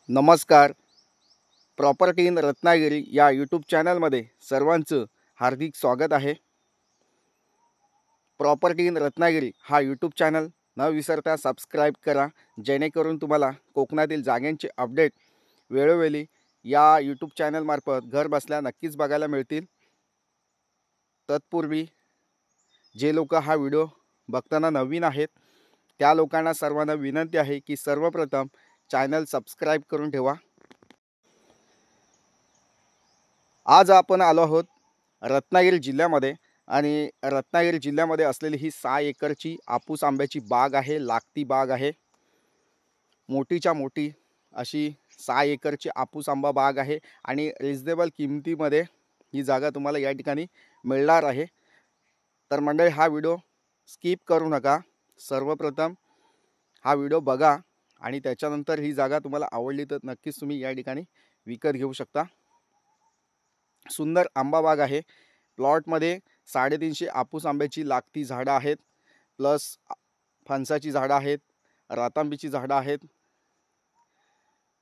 नमस्कार. Property in Ratnagiri या YouTube चॅनलमध्ये सर्वांचं हार्दिक स्वागत आहे. प्रॉपर्टी इन रत्नागिरी हा यूट्यूब चॅनल न विसरता सबस्क्राईब करा, जेणेकरून तुम्हाला कोकणातील जागांचे अपडेट वेळोवेळी या यूट्यूब चॅनलमार्फत घर बसल्या नक्कीच बघायला मिळतील. तत्पूर्वी जे लोक हा व्हिडिओ बघताना नवीन आहेत त्या लोकांना सर्वांना विनंती आहे की सर्वप्रथम चॅनल सबस्क्राईब करून ठेवा. आज आपण आलो आहोत रत्नागिरी जिल्ह्यामध्ये आणि रत्नागिरी जिल्ह्यामध्ये असलेली ही 6 एकरची आपूस आंब्याची बाग आहे. लागती बाग आहे. मोठीच्या मोठी अशी 6 एकरची आपूस आंबा बाग आहे आणि रिजनेबल किमतीमध्ये ही जागा तुम्हाला या ठिकाणी मिळणार आहे. तर मंडळी, हा व्हिडिओ स्किप करू नका. सर्वप्रथम हा व्हिडिओ बघा आणि त्याच्यानंतर ही जागा तुम्हाला आवडली तर नक्कीच तुम्ही या ठिकाणी विकत घेऊ शकता. सुंदर आंबा बाग आहे. प्लॉटमध्ये 350 आपूस आंब्याची लागती झाडं आहेत, प्लस फणसाची झाडं आहेत, रातांबीची झाडं आहेत.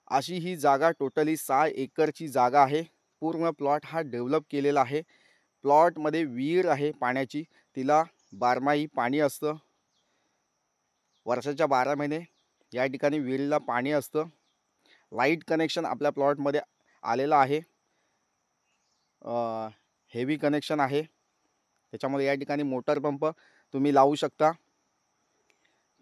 अशी ही जागा टोटली 6 एकरची जागा आहे. पूर्ण प्लॉट हा डेव्हलप केलेला आहे. प्लॉटमध्ये विहीर आहे पाण्याची, तिला बारमाही पाणी असतं. वर्षाच्या 12 महिने या ठिकाणी विहिरीला पाणी असतं. लाईट कनेक्शन आपल्या प्लॉटमध्ये आलेलं आहे. हेवी कनेक्शन आहे. त्याच्यामध्ये या ठिकाणी मोटर पंप तुम्ही लावू शकता.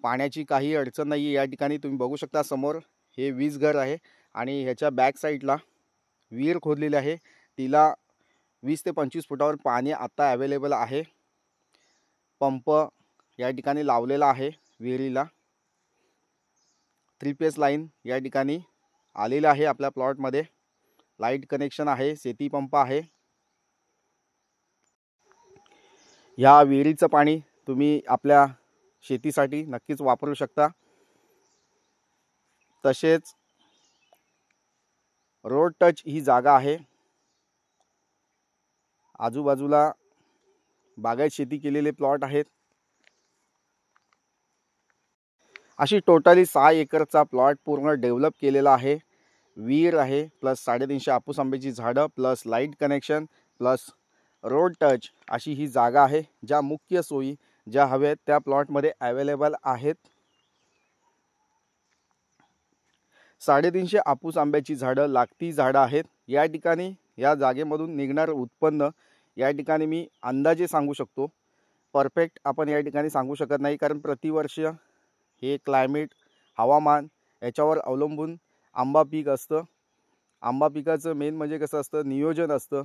पाण्याची काही अडचण नाही आहे. या ठिकाणी तुम्ही बघू शकता समोर हे वीज घर आहे आणि ह्याच्या बॅक साईडला विहीर खोदलेली आहे. तिला 20 ते 25 फुटावर पाणी आता अवेलेबल आहे. पंप या ठिकाणी लावलेला आहे. विहिरीला 3 फेज लाईन या ठिकाणी आलेली आहे. आपल्या प्लॉटमध्ये लाईट कनेक्शन आहे. शेती पंप आहे. या विहिरीचं पाणी तुम्ही आपल्या शेतीसाठी नक्कीच वापरू शकता. तसेच रोड टच ही जागा आहे. आजूबाजूला बागायत शेती केलेले प्लॉट आहेत. अशी टोटली 6 एकरचा प्लॉट पूर्ण डेव्हलप केलेला आहे. विहीर आहे, प्लस 350 आपूस आंब्याची झाडं, plus light connection, plus road touch अशी ही जागा आहे. ज्या मुख्य सोयी ज्या हव्यात त्या प्लॉटमध्ये अवेलेबल आहेत. 350 आपूस आंब्याची झाडं लागती झाडं आहेत. या ठिकाणी या जागेमधून निघणारं उत्पन्न या ठिकाणी मी अंदाजे सांगू शकतो. परफेक्ट आपण या ठिकाणी सांगू शकत नाही, कारण प्रतिवर्ष हे क्लायमेट, हवामान याच्यावर अवलंबून आंबा पीक असतं. आंबा पिकाचं मेन म्हणजे कसं असतं, नियोजन असतं.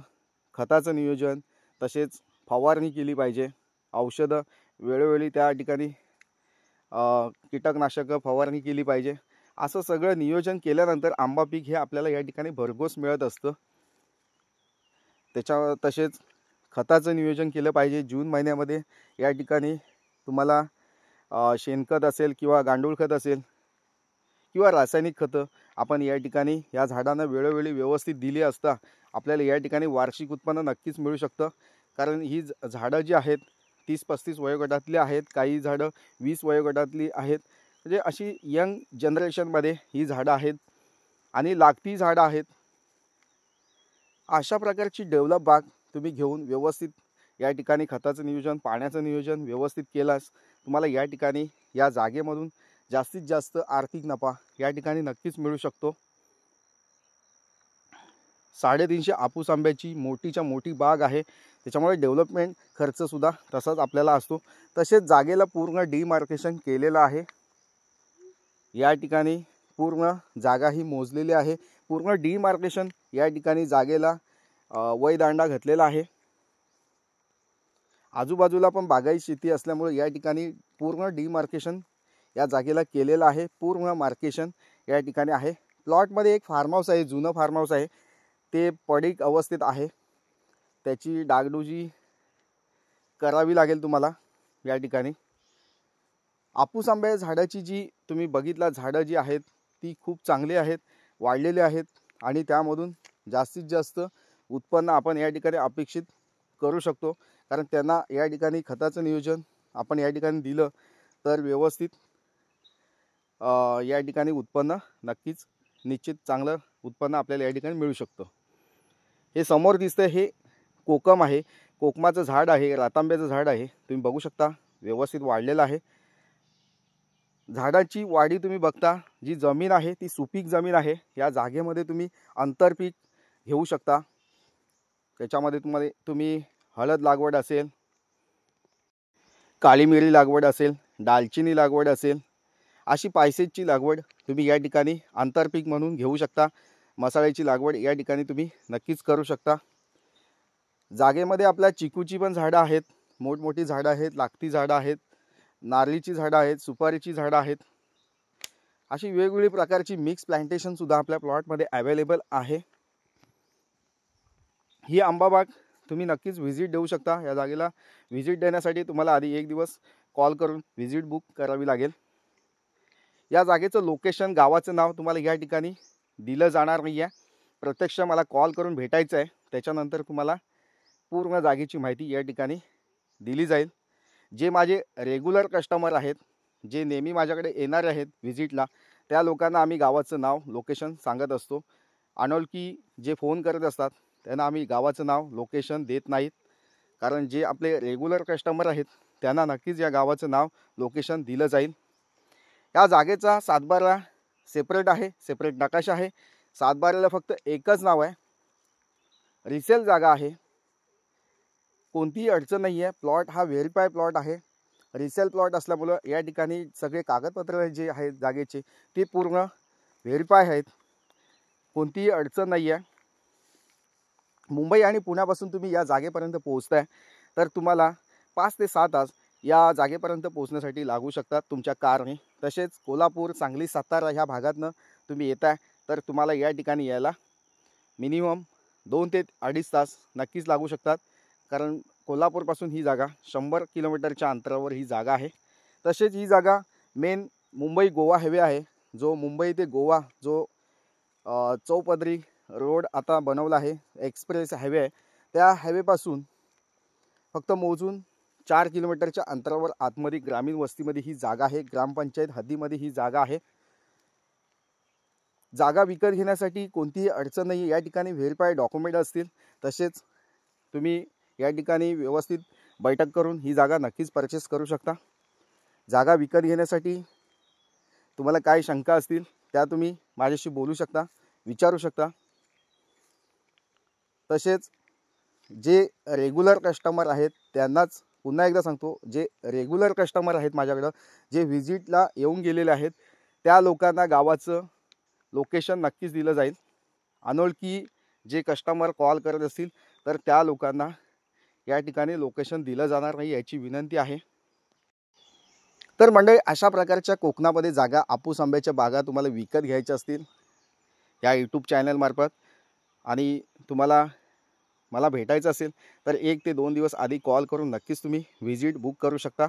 खताचं नियोजन, तसेच फवारणी केली पाहिजे. औषधं वेळोवेळी त्या ठिकाणी कीटकनाशकं फवारणी केली पाहिजे. असं सगळं नियोजन केल्यानंतर आंबा पीक हे आपल्याला या ठिकाणी भरघोस मिळत असतं. तसेच खताचं नियोजन केलं पाहिजे. जून महिन्यामध्ये या ठिकाणी तुम्हाला शेणखत असेल किंवा गांडूळ खत असेल किंवा रासायनिक खतं आपण या ठिकाणी या झाडांना वेळोवेळी व्यवस्थित दिली असता आपल्याला या ठिकाणी वार्षिक उत्पन्न नक्कीच मिळू शकतं. कारण ही झाडं जी आहेत 30-35 वयोगटातली आहेत, काही झाडं 20 वयोगटातली आहेत. म्हणजे अशी यंग जनरेशनमध्ये ही झाडं आहेत आणि लागती झाडं आहेत. अशा प्रकारची डेव्हलप बाग तुम्ही घेऊन व्यवस्थित या ठिकाणी खताचं नियोजन, पाण्याचं नियोजन व्यवस्थित केल्यास तुम्हाला या ठिकाणी या जागेमधून जास्तीत जास्त आर्थिक नफा या ठिकाणी नक्कीच मिळू शकतो. 350 आपूस आंब्याची मोठीच्या मोठी बाग आहे. त्याच्यामुळे डेव्हलपमेंट खर्चसुद्धा तसाच आपल्याला असतो. तसेच जागेला पूर्ण डिमार्केशन केलेलं आहे. या ठिकाणी पूर्ण जागा ही मोजलेली आहे. पूर्ण डिमार्केशन या ठिकाणी जागेला वयदांडा घातलेला आहे. आजूबाजूला पण बागायती शेती असल्यामुळे या ठिकाणी पूर्ण डिमार्केशन या जागेला केलेलं आहे. पूर्ण मार्केशन या ठिकाणी आहे. प्लॉटमध्ये एक फार्म हाऊस आहे, जुनं फार्म हाऊस आहे. ते पडीक अवस्थेत आहे. त्याची डागडुजी करावी लागेल तुम्हाला. या ठिकाणी आपूस आंब्या झाडाची जी तुम्ही बघितला झाडं जी आहेत ती खूप चांगली आहेत, वाढलेली आहेत आणि त्यामधून जास्तीत जास्त उत्पन्न आपण या ठिकाणी अपेक्षित करू शकतो. कारण त्यांना या ठिकाणी खताचं नियोजन आपण या ठिकाणी दिलं तर व्यवस्थित या ठिकाणी उत्पन्न नक्कीच निश्चित चांगलं उत्पन्न आपल्याला या ठिकाणी मिळू शकतं. हे समोर दिसतं हे कोकम आहे, कोकमाचं झाड आहे, रातांब्याचं झाड आहे. तुम्ही बघू शकता व्यवस्थित वाढलेलं आहे. झाडाची वाढी तुम्ही बघता, जी जमीन आहे ती सुपीक जमीन आहे. या जागेमध्ये तुम्ही आंतरपीक घेऊ शकता. त्याच्यामध्ये तुम्ही हळद लागवड असेल, काळी मिरी लागवड असेल, दालचिनी लागवड असेल, अशी पायसेजची लागवड तुम्ही या ठिकाणी आंतरपीक म्हणून घेऊ शकता. मसाल्याची लागवड या ठिकाणी तुम्ही नक्कीच करू शकता. जागेमध्ये आपल्या चिकूची पण झाडं आहेत, मोठमोठी झाडं आहेत, लाकडी झाडं आहेत, नारळीची झाडं आहेत, सुपारीची झाडं आहेत. अशी वेगवेगळी प्रकारची मिक्स प्लांटेशन सुद्धा आपल्या प्लॉटमध्ये अवेलेबल आहे. ही आंबाबाग तुम्ही नक्कीच व्हिजिट देऊ शकता. या जागेला व्हिजिट देण्यासाठी तुम्हाला आधी एक दिवस कॉल करून व्हिजिट बुक करावी लागेल. या जागेचं लोकेशन, गावाचं नाव तुम्हाला या ठिकाणी दिलं जाणार नाही आहे. प्रत्यक्ष मला कॉल करून भेटायचं आहे. त्याच्यानंतर तुम्हाला पूर्ण जागेची माहिती या ठिकाणी दिली जाईल. जे माझे रेग्युलर कस्टमर आहेत, जे नेहमी माझ्याकडे येणारे आहेत व्हिजिटला, त्या लोकांना आम्ही गावाचं नाव, लोकेशन सांगत असतो. अनोळखी जे फोन करत असतात त्यांना आम्ही गावाचं नाव, लोकेशन देत नाहीत. कारण जे आपले रेग्युलर कस्टमर आहेत त्यांना नक्कीच या गावाचं नाव, लोकेशन दिलं जाईल. या जागेचा सातबारा सेपरेट आहे, सेपरेट नकाशा आहे. सातबाऱ्याला फक्त एकच नाव आहे, रिसेल जागा आहे. कोणतीही अडचण नाही आहे. प्लॉट हा व्हेरीफाय प्लॉट आहे. रिसेल प्लॉट असल्यामुळं या ठिकाणी सगळे कागदपत्र जे आहेत जागेचे ते पूर्ण व्हेरीफाय आहेत. कोणतीही अडचण नाही आहे. मुंबई आणि पुण्यापासून तुम्ही या जागेपर्यंत पोहोचताय तर तुम्हाला 5 ते 6 तास या जागेपर्यंत पोहोचण्यासाठी लागू शकतात तुमच्या कारने. तसेच कोल्हापूर, सांगली, सातारा ह्या भागातनं तुम्ही येताय तर तुम्हाला या ठिकाणी यायला मिनिमम 2 ते 2.5 तास नक्कीच लागू शकतात. कारण कोल्हापूरपासून ही जागा 100 किलोमीटरच्या अंतरावर ही जागा आहे. तसेच ही जागा मेन मुंबई गोवा हायवे आहे. जो मुंबई ते गोवा जो चौपदरी रोड आता बनवला आहे, एक्सप्रेस हायवे आहे, त्या हायवेपासून फक्त मोजून 4 किलोमीटरच्या अंतरावर आतमध्ये ग्रामीण वस्तीमध्ये ही जागा आहे. ग्रामपंचायत हद्दीमध्ये ही जागा आहे. जागा विकत घेण्यासाठी कोणतीही अडचण नाही. या ठिकाणी व्हेरीफाय डॉक्युमेंट असतील. तसेच तुम्ही या ठिकाणी व्यवस्थित बैठक करून ही जागा नक्कीच परचेस करू शकता. जागा विकत घेण्यासाठी तुम्हाला काय शंका असतील त्या तुम्ही माझ्याशी बोलू शकता, विचारू शकता. तसेच जे रेग्युलर कस्टमर आहेत त्यांनाच पुन्हा एकदा सांगतो, जे रेग्युलर कस्टमर आहेत माझ्याकडं, जे व्हिजिटला येऊन गेलेले आहेत, त्या लोकांना गावाचं लोकेशन नक्कीच दिलं जाईल. अनोळखी जे कस्टमर कॉल करत असतील तर त्या लोकांना या ठिकाणी लोकेशन दिलं जाणार नाही याची विनंती आहे. तर मंडळी, अशा प्रकारच्या कोकणामध्ये जागा, आपूस आंब्याच्या बागा तुम्हाला विकत घ्यायच्या असतील या यूट्यूब चॅनलमार्फत आणि तुम्हाला मला भेटायचं असेल तर 1 ते 2 दिवस आधी कॉल करून नक्कीच तुम्ही व्हिजिट बुक करू शकता.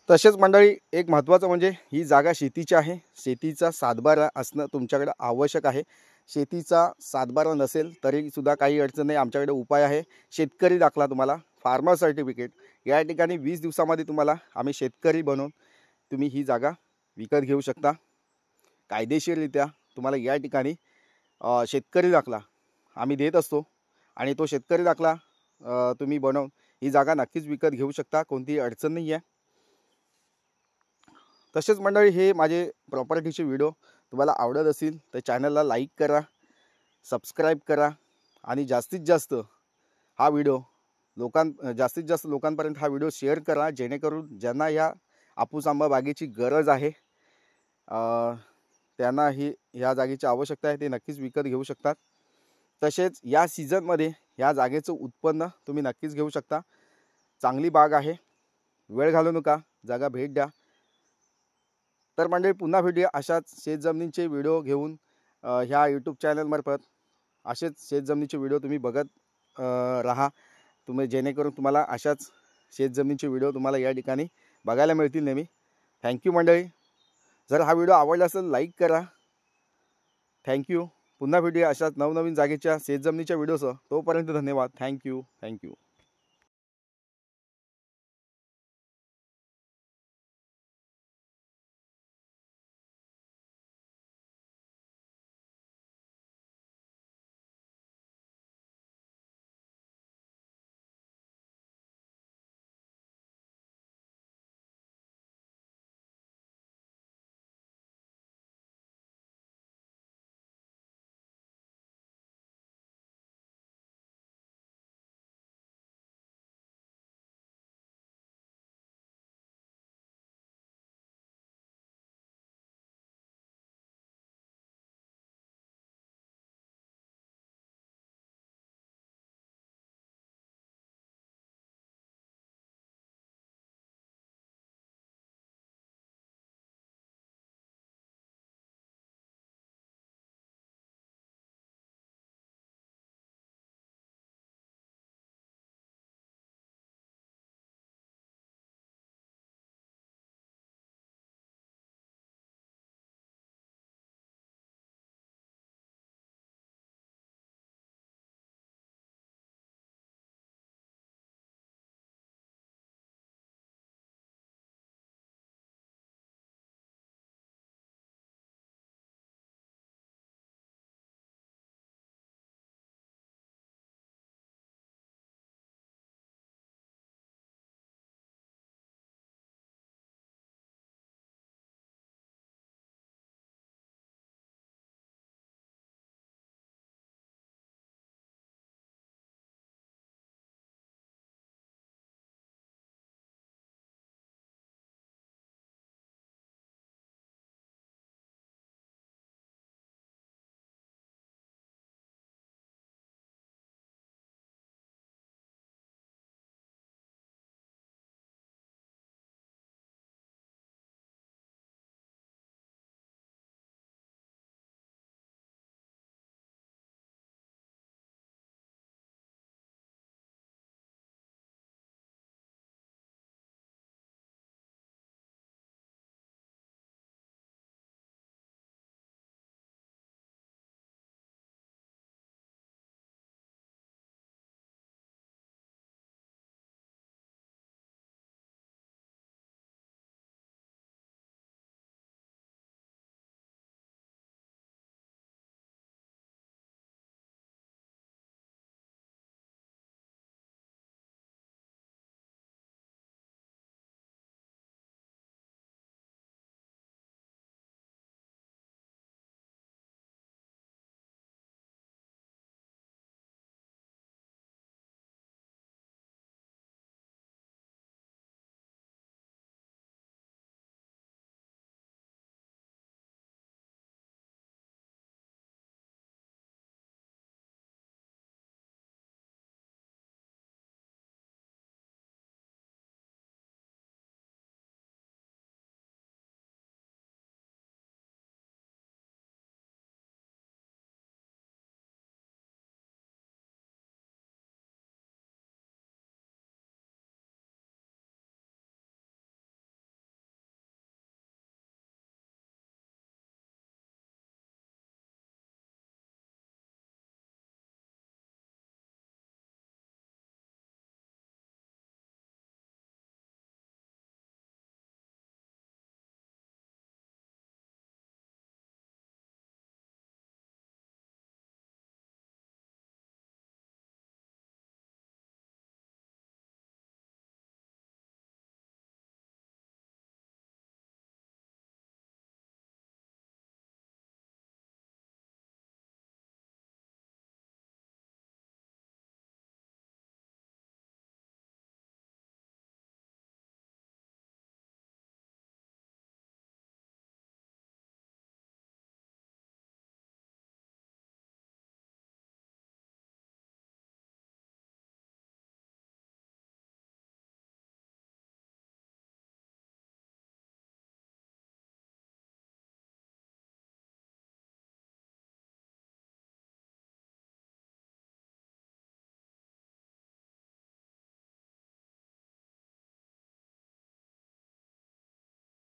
तसेच मंडळी, एक महत्त्वाचं म्हणजे ही जागा शेतीची आहे. शेतीचा सातबारा असणं तुमच्याकडे आवश्यक आहे. शेतीचा सातबारा नसेल तरीसुद्धा काही अडचण नाही, आमच्याकडे उपाय आहे. शेतकरी दाखला तुम्हाला, फार्मर सर्टिफिकेट या ठिकाणी 20 दिवसामध्ये तुम्हाला आम्ही शेतकरी बनवून तुम्ही ही जागा विकत घेऊ शकता. कायदेशीररित्या तुम्हाला या ठिकाणी शेतकरी दाखला आम्ही देत असतो आणि तो शेतकरी दाखला तुम्ही बनवून ही जागा नक्कीच विकत घेऊ शकता. कोणतीही अडचण नाही आहे. तसेच मंडळी, हे माझे प्रॉपर्टीचे व्हिडिओ तुम्हाला आवडत असतील तर चॅनलला लाईक करा, सबस्क्राईब करा आणि जास्तीत जास्त लोकांपर्यंत हा व्हिडिओ शेअर करा, जेणेकरून ज्यांना या आपूस आंबा बागेची गरज आहे, त्यांना ह्या जागेची आवश्यकता आहे, ते नक्कीच विकत घेऊ शकतात. तसेच या सीझनमध्ये या जागेचं उत्पन्न तुम्ही नक्कीच घेऊ शकता. चांगली बाग आहे, वेळ घालवू नका, जागा भेट द्या. तर मंडळी, पुन्हा भेटूया अशाच शेतजमिनीचे व्हिडिओ घेऊन. ह्या यूट्यूब चॅनलमार्फत असेच शेतजमिनीचे व्हिडिओ तुम्ही बघत राहा, जेणेकरून तुम्हाला अशाच शेतजमिनीचे व्हिडिओ तुम्हाला या ठिकाणी बघायला मिळतील नेहमी. थँक्यू मंडळी. जर हा व्हिडिओ आवडला असेल लाईक करा. थँक्यू. पुन्हा भेटूया अशाच नवनवीन जागेच्या शेतजमिनीच्या व्हिडिओसह. तोपर्यंत धन्यवाद. थँक्यू.